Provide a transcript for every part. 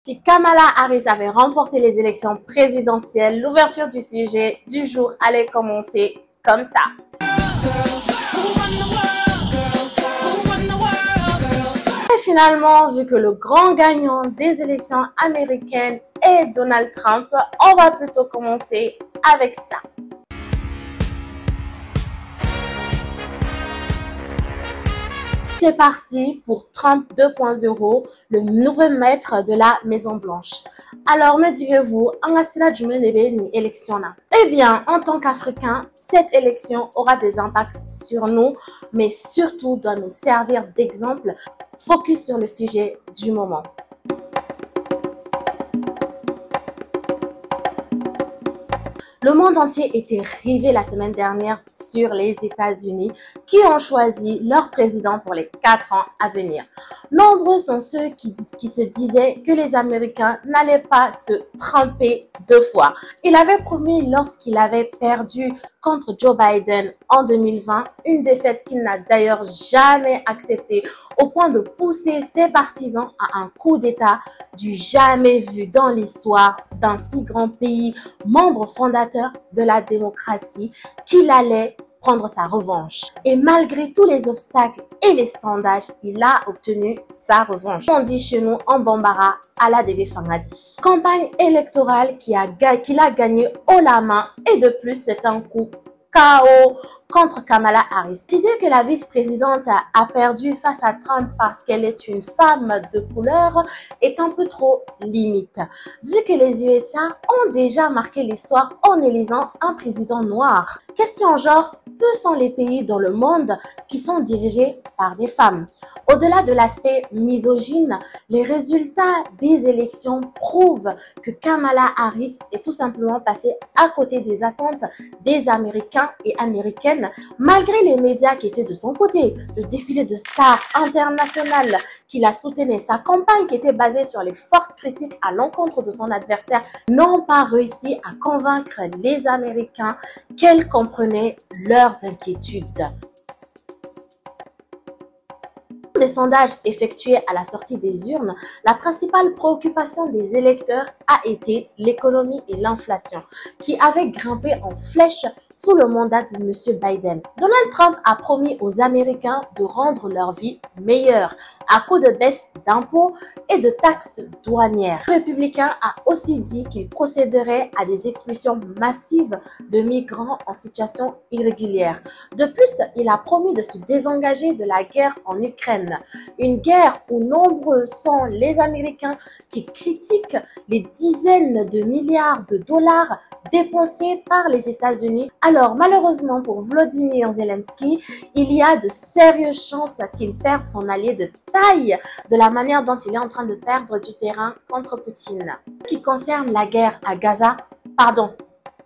Si Kamala Harris avait remporté les élections présidentielles, l'ouverture du sujet du jour allait commencer comme ça. Et finalement, vu que le grand gagnant des élections américaines est Donald Trump, on va plutôt commencer avec ça. C'est parti pour Trump 2.0, le nouveau maître de la Maison Blanche. Alors me direz-vous, en la du ni élection là? Eh bien, en tant qu'Africains, cette élection aura des impacts sur nous, mais surtout doit nous servir d'exemple. Focus sur le sujet du moment. Le monde entier était rivé la semaine dernière sur les États-Unis qui ont choisi leur président pour les 4 ans à venir. Nombreux sont ceux qui se disaient que les Américains n'allaient pas se tromper 2 fois. Il avait promis lorsqu'il avait perdu contre Joe Biden en 2020, une défaite qu'il n'a d'ailleurs jamais acceptée, au point de pousser ses partisans à un coup d'État du jamais vu dans l'histoire d'un si grand pays, membre fondateur de la démocratie, qu'il allait prendre sa revanche. Et malgré tous les obstacles et les sondages, il a obtenu sa revanche. On dit chez nous en Bambara, à la DB Fangadi. Campagne électorale qu'il a gagné haut la main, et de plus c'est un coup KO contre Kamala Harris. L'idée que la vice-présidente a perdu face à Trump parce qu'elle est une femme de couleur est un peu trop limite, vu que les USA ont déjà marqué l'histoire en élisant un président noir. Question genre, peu sont les pays dans le monde qui sont dirigés par des femmes. Au-delà de l'aspect misogyne, les résultats des élections prouvent que Kamala Harris est tout simplement passée à côté des attentes des Américains et Américaines, malgré les médias qui étaient de son côté. Le défilé de stars internationales qui la soutenaient, sa campagne qui était basée sur les fortes critiques à l'encontre de son adversaire, n'ont pas réussi à convaincre les Américains qu'elle comprenait leurs inquiétudes. Des sondages effectués à la sortie des urnes, la principale préoccupation des électeurs a été l'économie et l'inflation, qui avaient grimpé en flèche sous le mandat de M. Biden. Donald Trump a promis aux Américains de rendre leur vie meilleure à coup de baisse d'impôts et de taxes douanières. Le républicain a aussi dit qu'il procéderait à des expulsions massives de migrants en situation irrégulière. De plus, il a promis de se désengager de la guerre en Ukraine. Une guerre où nombreux sont les Américains qui critiquent les dizaines de milliards de dollars dépensés par les États-Unis. Alors, malheureusement pour Volodymyr Zelensky, il y a de sérieuses chances qu'il perde son allié de taille de la manière dont il est en train de perdre du terrain contre Poutine. Qui concerne la guerre à Gaza,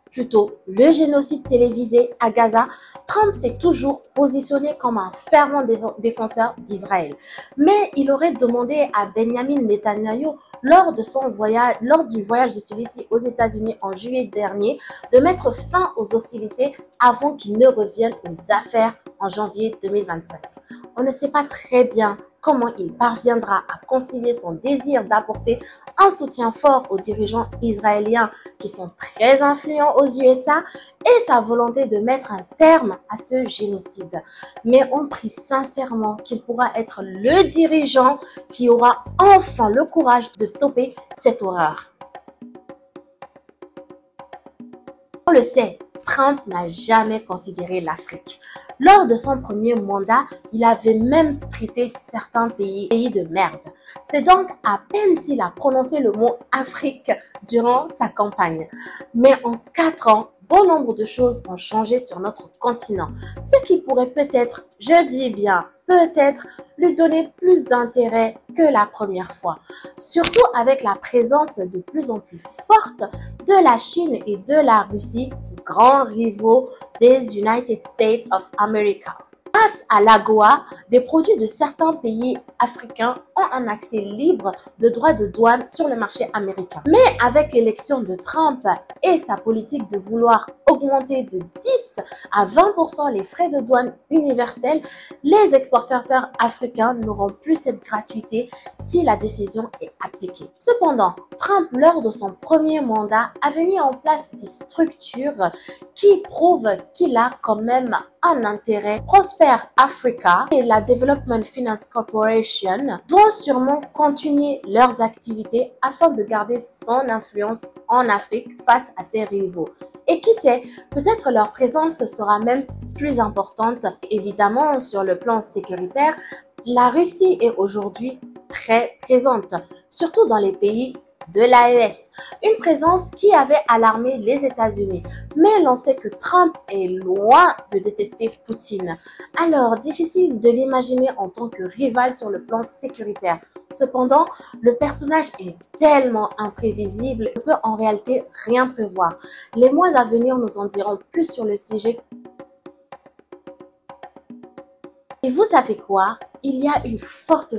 plutôt le génocide télévisé à Gaza, Trump s'est toujours positionné comme un fervent défenseur d'Israël. Mais il aurait demandé à Benjamin Netanyahu, lors du voyage de celui-ci aux États-Unis en juillet dernier, de mettre fin aux hostilités avant qu'il ne revienne aux affaires en janvier 2025. On ne sait pas très bien comment il parviendra à concilier son désir d'apporter un soutien fort aux dirigeants israéliens qui sont très influents aux USA et sa volonté de mettre un terme à ce génocide. Mais on prie sincèrement qu'il pourra être le dirigeant qui aura enfin le courage de stopper cette horreur. On le sait, Trump n'a jamais considéré l'Afrique. Lors de son premier mandat, il avait même traité certains pays de merde. C'est donc à peine s'il a prononcé le mot Afrique durant sa campagne. Mais en 4 ans, bon nombre de choses ont changé sur notre continent. Ce qui pourrait peut-être, je dis bien peut-être, lui donner plus d'intérêt que la première fois. Surtout avec la présence de plus en plus forte de la Chine et de la Russie, grands rivaux des United States of America. Grâce à l'AGOA, des produits de certains pays africains ont un accès libre de droits de douane sur le marché américain. Mais avec l'élection de Trump et sa politique de vouloir augmenter de 10 à 20% les frais de douane universels, les exportateurs africains n'auront plus cette gratuité si la décision est appliquée. Cependant, Trump, lors de son premier mandat, avait mis en place des structures qui prouvent qu'il a quand même un intérêt. Prosper Africa et la Development Finance Corporation vont sûrement continuer leurs activités afin de garder son influence en Afrique face à ses rivaux. Et qui sait, peut-être leur présence sera même plus importante. Évidemment, sur le plan sécuritaire, la Russie est aujourd'hui très présente, surtout dans les pays de l'AES, une présence qui avait alarmé les États-Unis. Mais l'on sait que Trump est loin de détester Poutine. Alors, difficile de l'imaginer en tant que rival sur le plan sécuritaire. Cependant, le personnage est tellement imprévisible qu'on peut en réalité rien prévoir. Les mois à venir nous en diront plus sur le sujet. Et vous savez quoi? Il y a une forte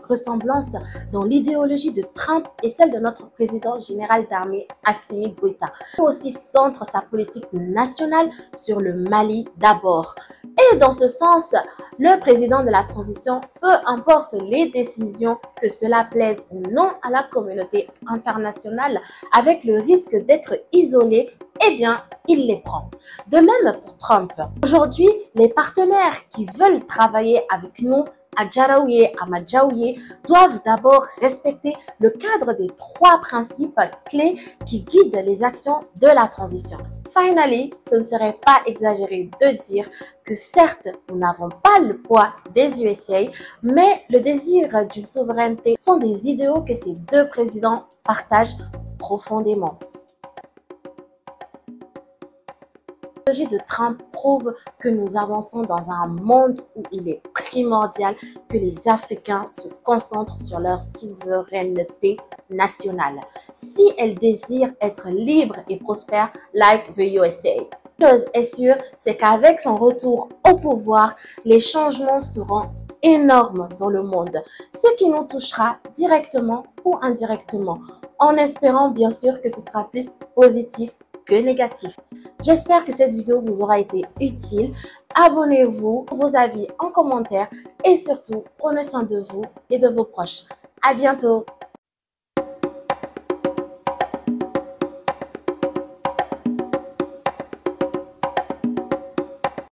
ressemblance dans l'idéologie de Trump et celle de notre président général d'armée Assimi Goïta. Il aussi centre sa politique nationale sur le Mali d'abord. Et dans ce sens, le président de la transition, peu importe les décisions, que cela plaise ou non à la communauté internationale, avec le risque d'être isolé, eh bien, il les prend. De même pour Trump. Aujourd'hui, les partenaires qui veulent travailler avec nous à Djaraouye, à Madjaouye, doivent d'abord respecter le cadre des 3 principes clés qui guident les actions de la transition. Finally, ce ne serait pas exagéré de dire que certes, nous n'avons pas le poids des USA, mais le désir d'une souveraineté sont des idéaux que ces 2 présidents partagent profondément. La stratégie de Trump prouve que nous avançons dans un monde où il est primordial que les Africains se concentrent sur leur souveraineté nationale, si elles désirent être libres et prospères like the USA. Une chose est sûre, c'est qu'avec son retour au pouvoir, les changements seront énormes dans le monde, ce qui nous touchera directement ou indirectement, en espérant bien sûr que ce sera plus positif que négatif. J'espère que cette vidéo vous aura été utile. Abonnez-vous, vos avis en commentaire et surtout, prenez soin de vous et de vos proches. À bientôt!